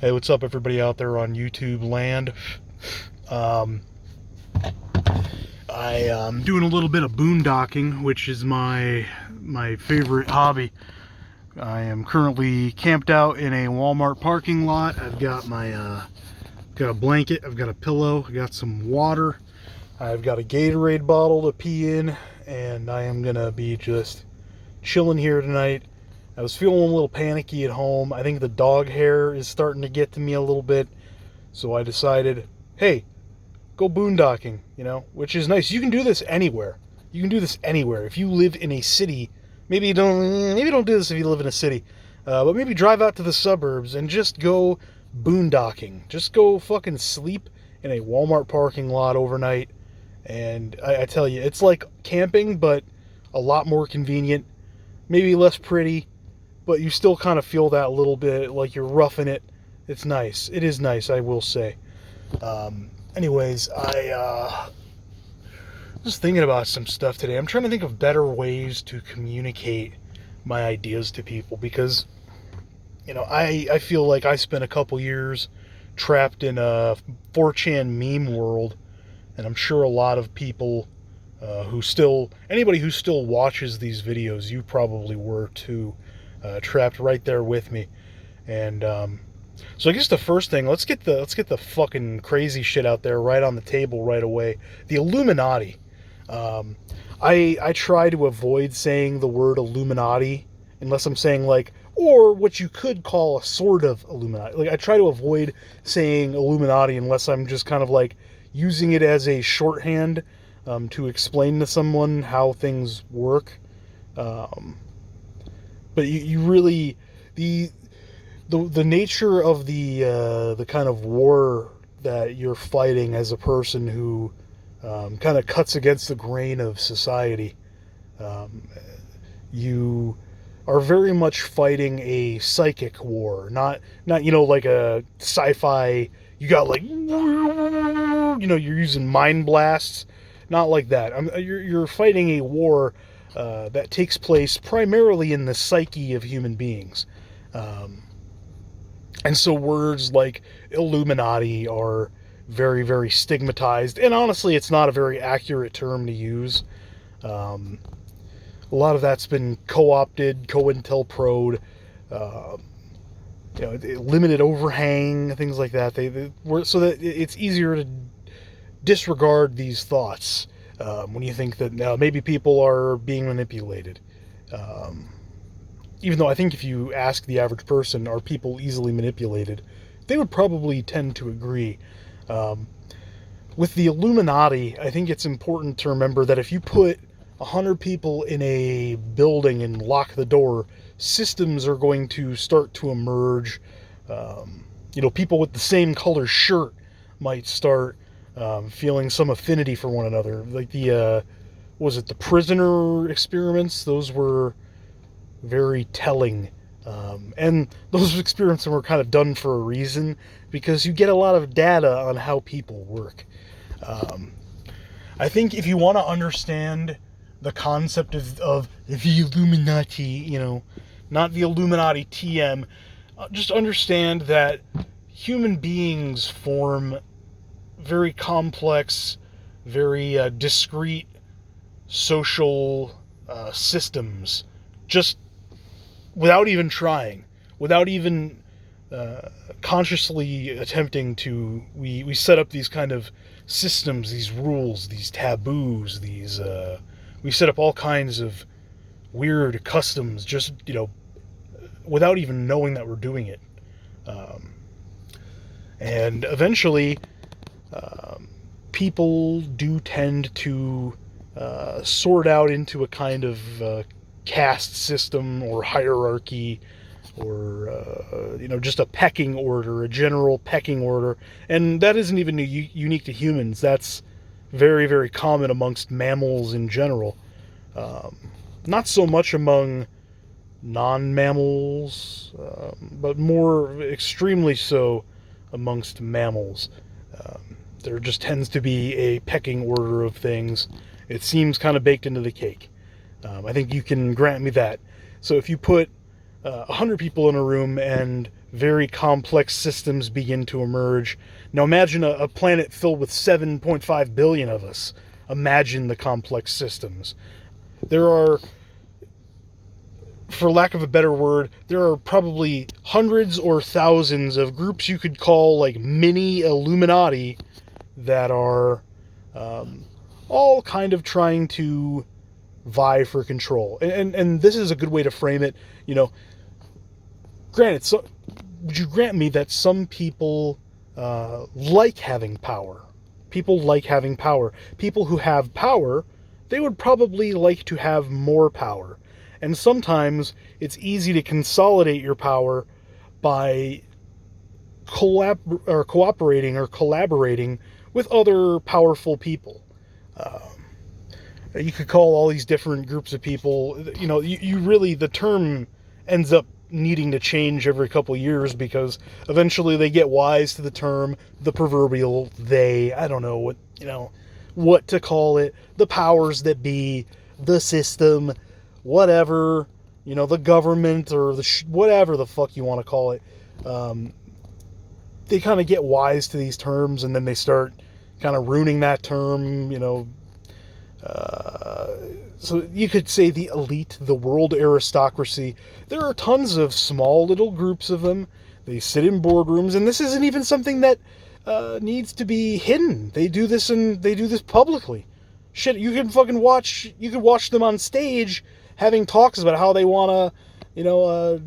Hey, what's up, everybody out there on YouTube land? Um, I am doing a little bit of boondocking, which is my favorite hobby. I am currently camped out in a Walmart parking lot. I've got my got a blanket, I've got a pillow, I got some water, I've got a Gatorade bottle to pee in, and I am gonna be just chilling here tonight. I was feeling a little panicky at home. I think the dog hair is starting to get to me a little bit. So I decided, hey, go boondocking, which is nice. You can do this anywhere. You can do this anywhere. If you live in a city, maybe don't do this if you live in a city, but maybe drive out to the suburbs and just go boondocking. Just go fucking sleep in a Walmart parking lot overnight. And I tell you, it's like camping, but a lot more convenient. Maybe less pretty, but you still kind of feel that little bit like you're roughing it. It's nice. It is nice, I will say. Anyways, I was thinking about some stuff today. I'm trying to think of better ways to communicate my ideas to people because, I feel like I spent a couple years trapped in a 4chan meme world, and I'm sure a lot of people anybody who still watches these videos, you probably were too, trapped right there with me. And so I guess the first thing, let's get the fucking crazy shit out there right on the table right away. The Illuminati. I try to avoid saying the word Illuminati unless I'm saying or what you could call a sort of Illuminati. Like I try to avoid saying Illuminati unless I'm just kind of using it as a shorthand to explain to someone how things work. But you really the nature of the kind of war that you're fighting as a person who kind of cuts against the grain of society. You are very much fighting a psychic war, not like a sci-fi. You got you're using mind blasts, not like that. You're fighting a war that takes place primarily in the psyche of human beings. And so words like Illuminati are very, very stigmatized. And honestly, it's not a very accurate term to use. A lot of that's been co-opted, COINTELPRO'd, limited overhang, things like that. They were so that it's easier to disregard these thoughts when you think that maybe people are being manipulated. Even though I think if you ask the average person, are people easily manipulated, they would probably tend to agree. With the Illuminati, I think it's important to remember that if you put 100 people in a building and lock the door, systems are going to start to emerge. People with the same color shirt might start feeling some affinity for one another. Like the prisoner experiments? Those were very telling. And those experiments were kind of done for a reason because you get a lot of data on how people work. I think if you want to understand the concept of the Illuminati, not the Illuminati TM, just understand that human beings form very complex, very discrete social systems just without even trying, without even consciously attempting to. We set up these kind of systems, these rules, these taboos, we set up all kinds of weird customs just, without even knowing that we're doing it. And eventually, people do tend to sort out into a kind of caste system or hierarchy or, just a pecking order, a general pecking order. And that isn't even unique to humans. That's very, very common amongst mammals in general. Not so much among non-mammals, but more extremely so amongst mammals. There just tends to be a pecking order of things. It seems kind of baked into the cake. I think you can grant me that. So if you put 100 people in a room and very complex systems begin to emerge. Now imagine a planet filled with 7.5 billion of us. Imagine the complex systems. There are, for lack of a better word, there are probably hundreds or thousands of groups you could call like mini Illuminati that are all kind of trying to vie for control. And this is a good way to frame it. You know, granted, so would you grant me that some people like having power? People like having power. People who have power, they would probably like to have more power. And sometimes it's easy to consolidate your power by cooperating or collaborating with other powerful people. You could call all these different groups of people, you know, you really, the term ends up needing to change every couple of years because eventually they get wise to the term, the proverbial they, I don't know what, you know, what to call it, the powers that be, the system, whatever, you know, the government or the whatever the fuck you want to call it. They kind of get wise to these terms and then they start kind of ruining that term, you know. So you could say the elite, the world aristocracy. There are tons of small little groups of them. They sit in boardrooms, and this isn't even something that needs to be hidden. They do this publicly. Shit, you can fucking watch. You could watch them on stage having talks about how they want to, you know,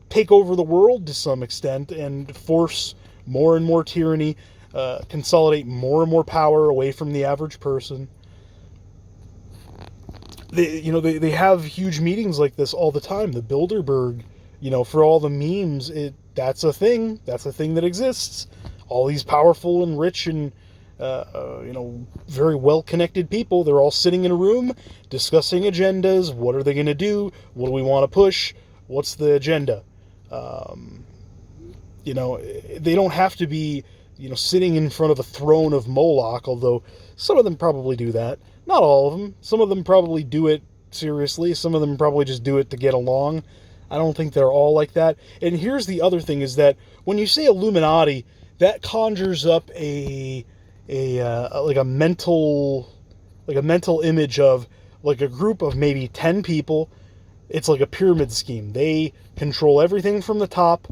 take over the world to some extent and force more and more tyranny, consolidate more and more power away from the average person. They have huge meetings like this all the time. The Bilderberg, you know, for all the memes, that's a thing. That's a thing that exists. All these powerful and rich and, you know, very well-connected people, they're all sitting in a room discussing agendas. What are they going to do? What do we want to push? What's the agenda? You know, they don't have to be, you know, sitting in front of a throne of Moloch, although some of them probably do that. Not all of them. Some of them probably do it seriously. Some of them probably just do it to get along. I don't think they're all like that. And here's the other thing is that when you say Illuminati, that conjures up a mental image of like a group of maybe 10 people. It's like a pyramid scheme. They control everything from the top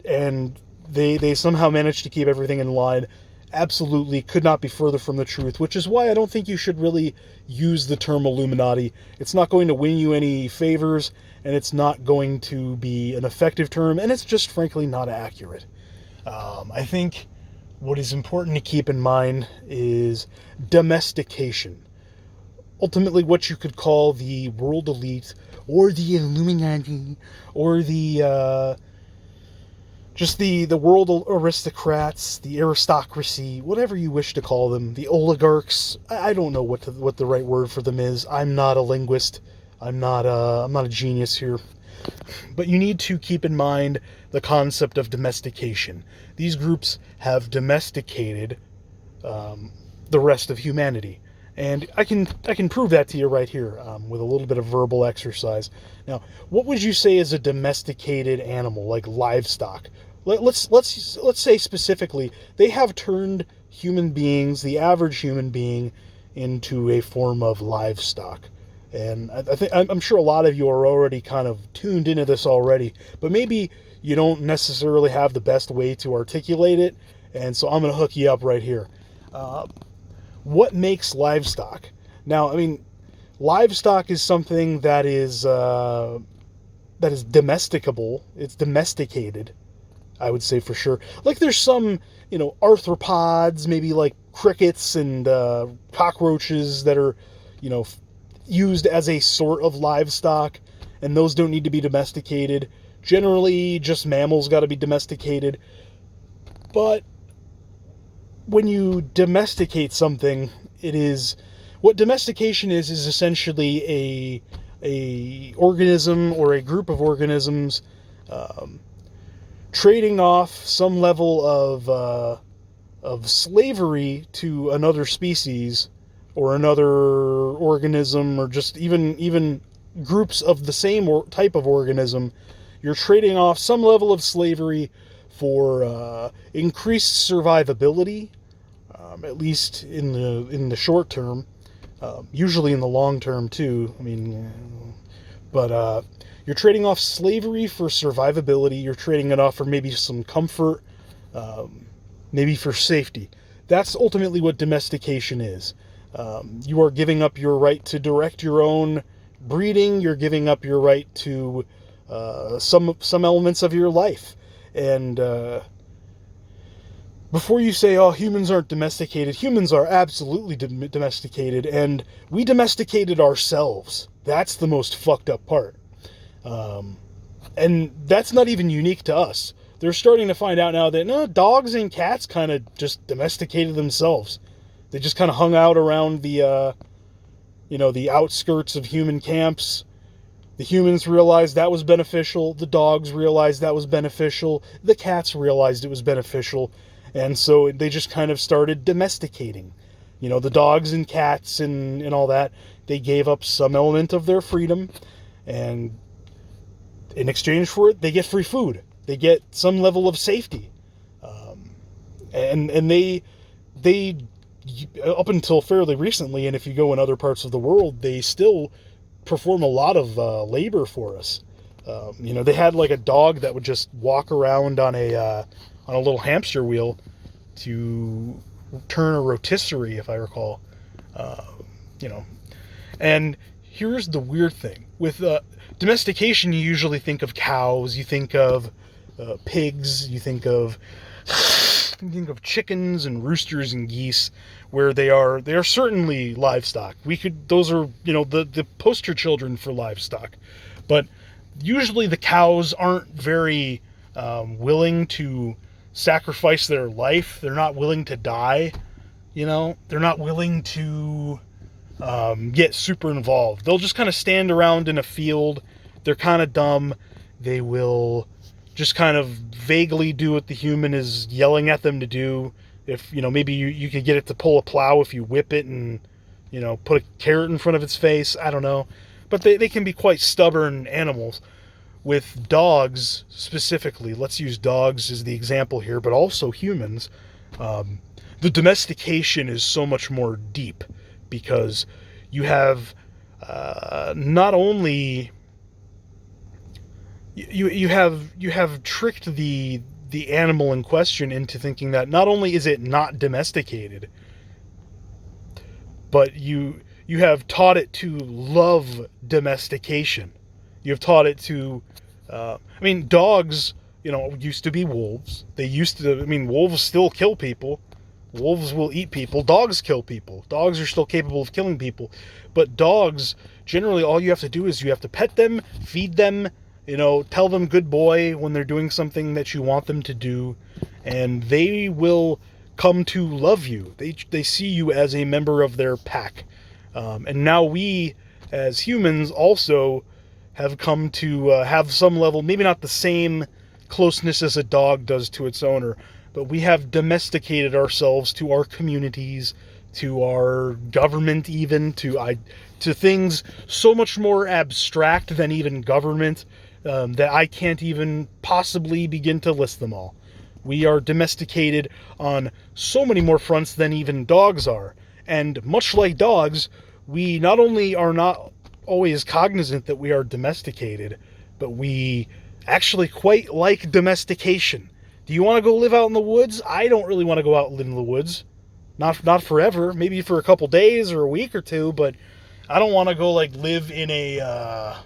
and they somehow manage to keep everything in line. Absolutely could not be further from the truth, which is why I don't think you should really use the term Illuminati. It's not going to win you any favors, and it's not going to be an effective term, and it's just frankly not accurate. I think what is important to keep in mind is domestication. Ultimately, what you could call the world elite, or the Illuminati, or the just the world aristocrats, the aristocracy, whatever you wish to call them, the oligarchs. I don't know what the right word for them is. I'm not a linguist. I'm not a genius here. But you need to keep in mind the concept of domestication. These groups have domesticated the rest of humanity. And I can prove that to you right here with a little bit of verbal exercise. Now, what would you say is a domesticated animal, like livestock? Let's say specifically, they have turned human beings, the average human being, into a form of livestock. And I'm sure a lot of you are already kind of tuned into this already, but maybe you don't necessarily have the best way to articulate it, and so I'm going to hook you up right here. What makes livestock? Now, I mean, livestock is something that is domesticable. It's domesticated, I would say for sure. Like there's some, you know, arthropods, maybe like crickets and cockroaches that are, you know, used as a sort of livestock, and those don't need to be domesticated. Generally, just mammals got to be domesticated. But when you domesticate something, what domestication is essentially a organism or a group of organisms trading off some level of slavery to another species or another organism, or just even groups of the same type of organism. You're trading off some level of slavery for increased survivability, at least in the short term. Usually in the long term too. I mean, but you're trading off slavery for survivability. You're trading it off for maybe some comfort, maybe for safety. That's ultimately what domestication is. You are giving up your right to direct your own breeding. You're giving up your right to some elements of your life. And before you say, oh, humans aren't domesticated, humans are absolutely domesticated, and we domesticated ourselves. That's the most fucked up part. And that's not even unique to us. They're starting to find out now that no, dogs and cats kind of just domesticated themselves. They just kind of hung out around the outskirts of human camps. The humans realized that was beneficial. The dogs realized that was beneficial. The cats realized it was beneficial. And so they just kind of started domesticating. The dogs and cats and all that. They gave up some element of their freedom. And in exchange for it, they get free food. They get some level of safety. And they up until fairly recently, and if you go in other parts of the world, they still perform a lot of labor for us. They had like a dog that would just walk around on a little hamster wheel to turn a rotisserie, if I recall. And here's the weird thing. With domestication, you usually think of cows, you think of pigs, you think of chickens and roosters and geese, where they are certainly livestock. Those are the poster children for livestock. But usually the cows aren't very willing to sacrifice their life. They're not willing to die. They're not willing to get super involved. They'll just kind of stand around in a field. They're kind of dumb. They will just kind of vaguely do what the human is yelling at them to do. If, maybe you could get it to pull a plow if you whip it and, put a carrot in front of its face. I don't know. But they can be quite stubborn animals. With dogs specifically, let's use dogs as the example here, but also humans, the domestication is so much more deep because you have not only you have tricked the animal in question into thinking that not only is it not domesticated, but you have taught it to love domestication. You've taught it to dogs, used to be wolves. Wolves still kill people. Wolves will eat people. Dogs kill people. Dogs are still capable of killing people. But dogs, generally, all you have to do is you have to pet them, feed them, tell them good boy when they're doing something that you want them to do, and they will come to love you. They see you as a member of their pack. And now we, as humans, also have come to have some level, maybe not the same closeness as a dog does to its owner, but we have domesticated ourselves to our communities, to our government, even to things so much more abstract than even government, that I can't even possibly begin to list them all. We are domesticated on so many more fronts than even dogs are. And much like dogs, we not only are not always cognizant that we are domesticated, but we actually quite like domestication. Do you want to go live out in the woods? I don't really want to go out and live in the woods. Not forever. Maybe for a couple days or a week or two, but I don't want to go live in a,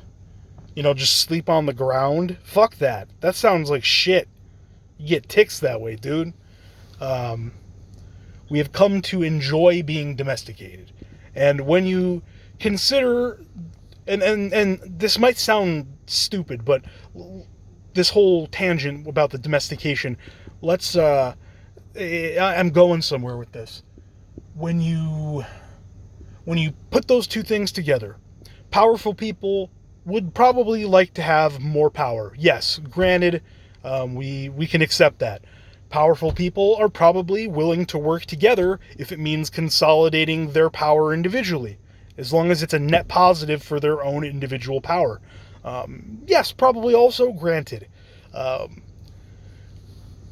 just sleep on the ground. Fuck that. That sounds like shit. You get ticks that way, dude. We have come to enjoy being domesticated. And when you consider, and this might sound stupid, but this whole tangent about the domestication, I'm going somewhere with this. When you put those two things together, powerful people would probably like to have more power. Yes, granted, we can accept that. Powerful people are probably willing to work together if it means consolidating their power individually, as long as it's a net positive for their own individual power. Yes, probably also granted. Um,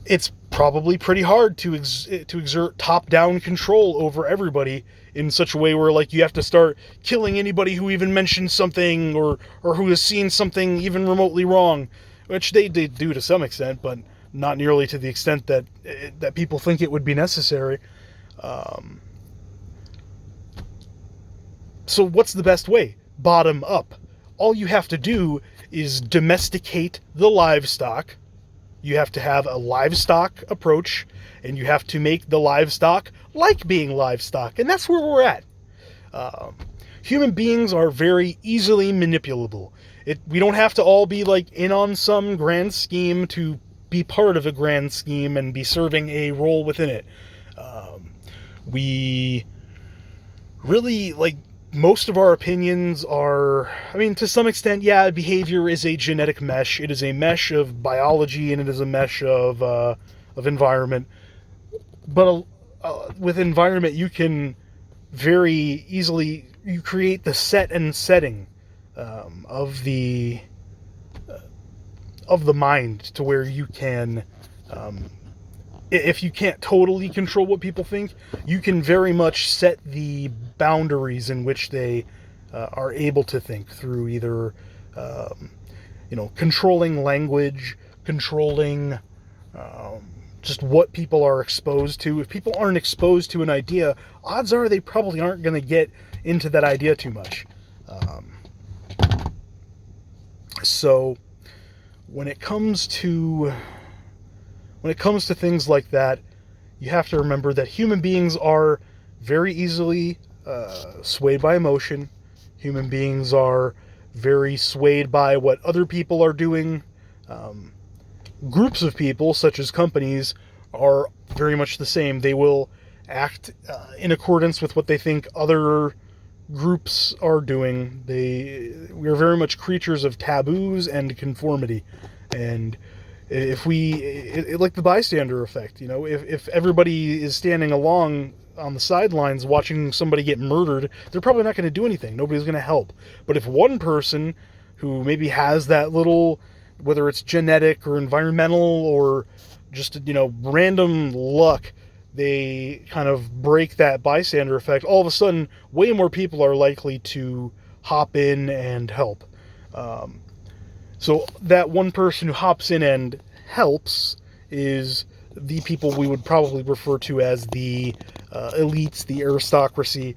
it's probably pretty hard to exert top-down control over everybody in such a way where, like, you have to start killing anybody who even mentions something or who has seen something even remotely wrong, which they do to some extent, but not nearly to the extent that people think it would be necessary. Um, so what's the best way? Bottom up. All you have to do is domesticate the livestock. You have to have a livestock approach, and you have to make the livestock like being livestock, and that's where we're at. Um, Human beings are very easily manipulable. We don't have to all be like in on some grand scheme to be part of a grand scheme and be serving a role within it. We really, like, most of our opinions are, I mean, to some extent, yeah, behavior is a genetic mesh. It is a mesh of biology, and it is a mesh of environment. But with environment, you can very easily, you create the set and setting of the mind to where you can, if you can't totally control what people think, you can very much set the boundaries in which they are able to think through either, controlling language, controlling just what people are exposed to. If people aren't exposed to an idea, odds are they probably aren't going to get into that idea too much. So when it comes to things like that, you have to remember that human beings are very easily swayed by emotion. Human beings are very swayed by what other people are doing. Groups of people, such as companies, are very much the same. They will act in accordance with what they think other groups are doing. We are very much creatures of taboos and conformity. And if like the bystander effect, if everybody is standing along on the sidelines watching somebody get murdered, they're probably not going to do anything. Nobody's going to help. But if one person who maybe has that little, whether it's genetic or environmental or just, random luck, they kind of break that bystander effect, all of a sudden, way more people are likely to hop in and help. So that one person who hops in and helps is the people we would probably refer to as the elites, the aristocracy.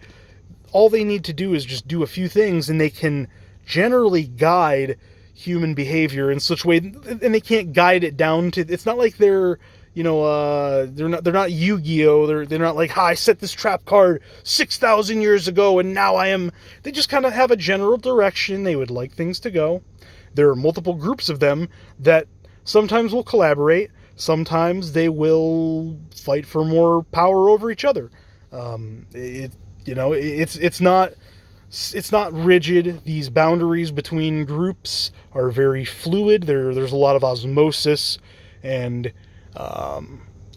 All they need to do is just do a few things, and they can generally guide human behavior in such a way, and they can't guide it down to, it's not like they're they're not Yu-Gi-Oh! They're not like, I set this trap card 6,000 years ago and now I am. They just kind of have a general direction they would like things to go. There are multiple groups of them that sometimes will collaborate, sometimes they will fight for more power over each other. It's not rigid. These boundaries between groups are very fluid. There's a lot of osmosis, and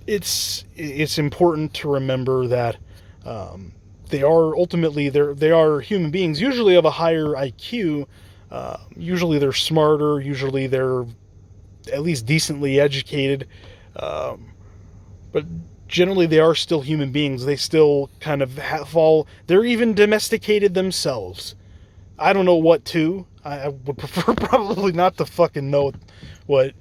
it's important to remember that they are human beings, usually of a higher IQ. Usually they're smarter. Usually they're at least decently educated. But generally they are still human beings. They still kind of they're even domesticated themselves. I don't know what to. I would prefer probably not to fucking know what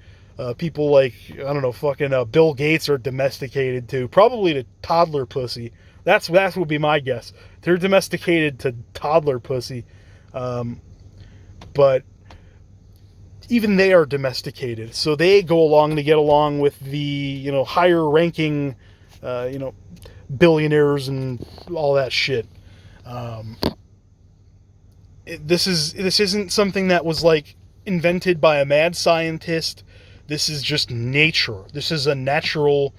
people like, I don't know, fucking Bill Gates are domesticated to. Probably to toddler pussy. That would be my guess. They're domesticated to toddler pussy. But even they are domesticated. So they go along to get along with the, higher ranking, billionaires and all that shit. This isn't something that was like invented by a mad scientist. This is just nature. This is a natural,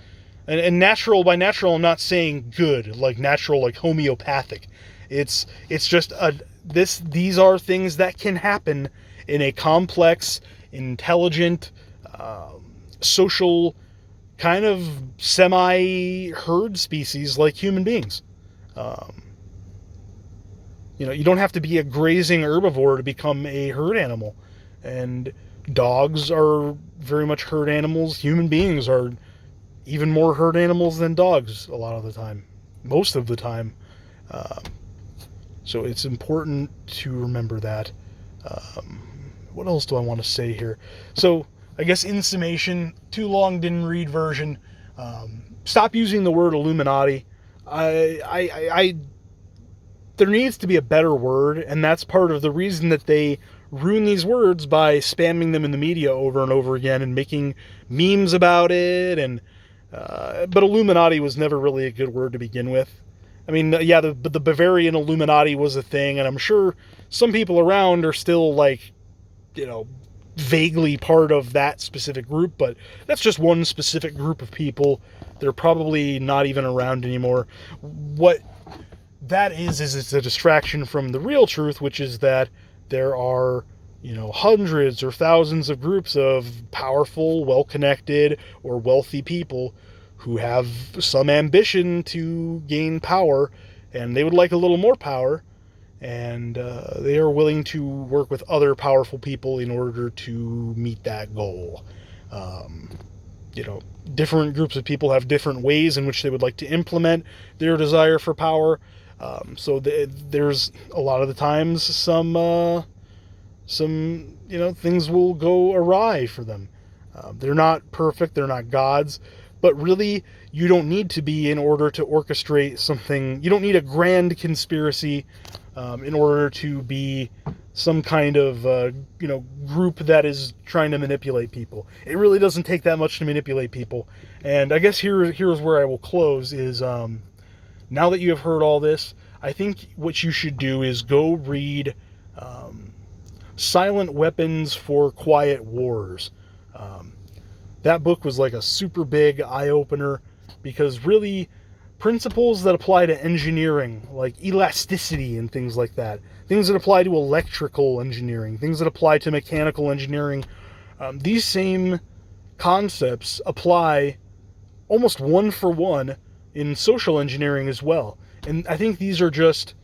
and natural, by natural, I'm not saying good, like natural, like homeopathic. It's just these are things that can happen in a complex, intelligent, social, kind of semi-herd species like human beings. You don't have to be a grazing herbivore to become a herd animal. And dogs are very much herd animals. Human beings are even more herd animals than dogs a lot of the time, most of the time. Um, so it's important to remember that. What else do I want to say here? So I guess in summation, too long didn't read version. Stop using the word Illuminati. I there needs to be a better word, and that's part of the reason that they ruin these words by spamming them in the media over and over again and making memes about it. And but Illuminati was never really a good word to begin with. I mean, yeah, the Bavarian Illuminati was a thing, and I'm sure some people around are still like, vaguely part of that specific group, but that's just one specific group of people. They're probably not even around anymore. What that is it's a distraction from the real truth, which is that there are, hundreds or thousands of groups of powerful, well-connected, or wealthy people who have some ambition to gain power, and they would like a little more power, and they are willing to work with other powerful people in order to meet that goal. Um, Different groups of people have different ways in which they would like to implement their desire for power. So there's a lot of the times some things will go awry for them. They're not perfect, they're not gods, but really you don't need to be in order to orchestrate something. You don't need a grand conspiracy in order to be some kind of group that is trying to manipulate people. It really doesn't take that much to manipulate people. And I guess here's where I will close is now that you have heard all this, I think what you should do is go read Silent Weapons for Quiet Wars. That book was like a super big eye-opener, because really principles that apply to engineering, like elasticity and things like that, things that apply to electrical engineering, things that apply to mechanical engineering, these same concepts apply almost one for one in social engineering as well. And I think these are just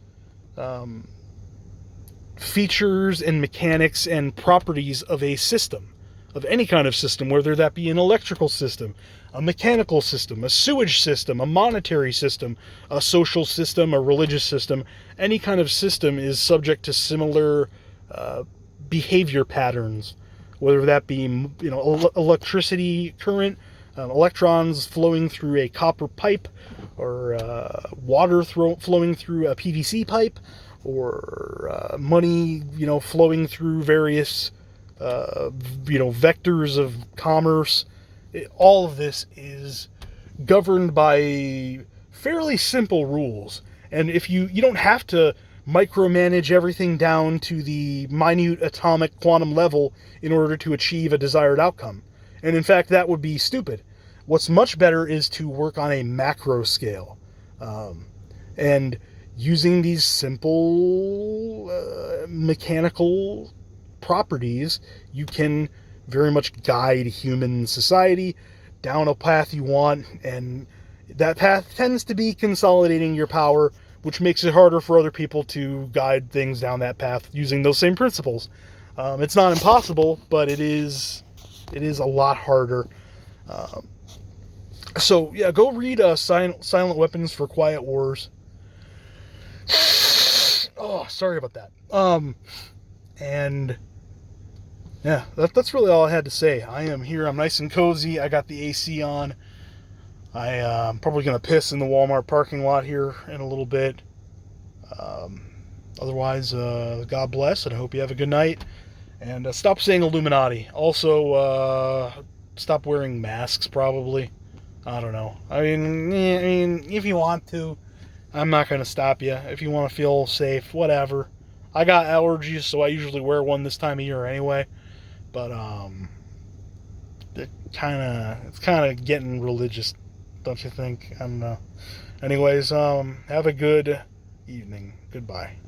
features and mechanics and properties of a system, of any kind of system, whether that be an electrical system, a mechanical system, a sewage system, a monetary system, a social system, a religious system. Any kind of system is subject to similar behavior patterns, whether that be electricity current, electrons flowing through a copper pipe, or water flowing through a PVC pipe, or money flowing through various vectors of commerce. All of this is governed by fairly simple rules. And if you don't have to micromanage everything down to the minute atomic quantum level in order to achieve a desired outcome. And in fact, that would be stupid. What's much better is to work on a macro scale. And using these simple mechanical properties, you can very much guide human society down a path you want, and that path tends to be consolidating your power, which makes it harder for other people to guide things down that path using those same principles. It's not impossible, but it is a lot harder. So yeah, go read Silent Weapons for Quiet Wars. Oh, sorry about that. And yeah, that's really all I had to say. I am here. I'm nice and cozy. I got the AC on. I'm probably going to piss in the Walmart parking lot here in a little bit. Otherwise, God bless, and I hope you have a good night. And stop saying Illuminati. Also, stop wearing masks, probably. I don't know. I mean, if you want to, I'm not going to stop you. If you want to feel safe, whatever. I got allergies, so I usually wear one this time of year anyway. But it's kind of getting religious, don't you think? I don't know. Anyways, have a good evening. Goodbye.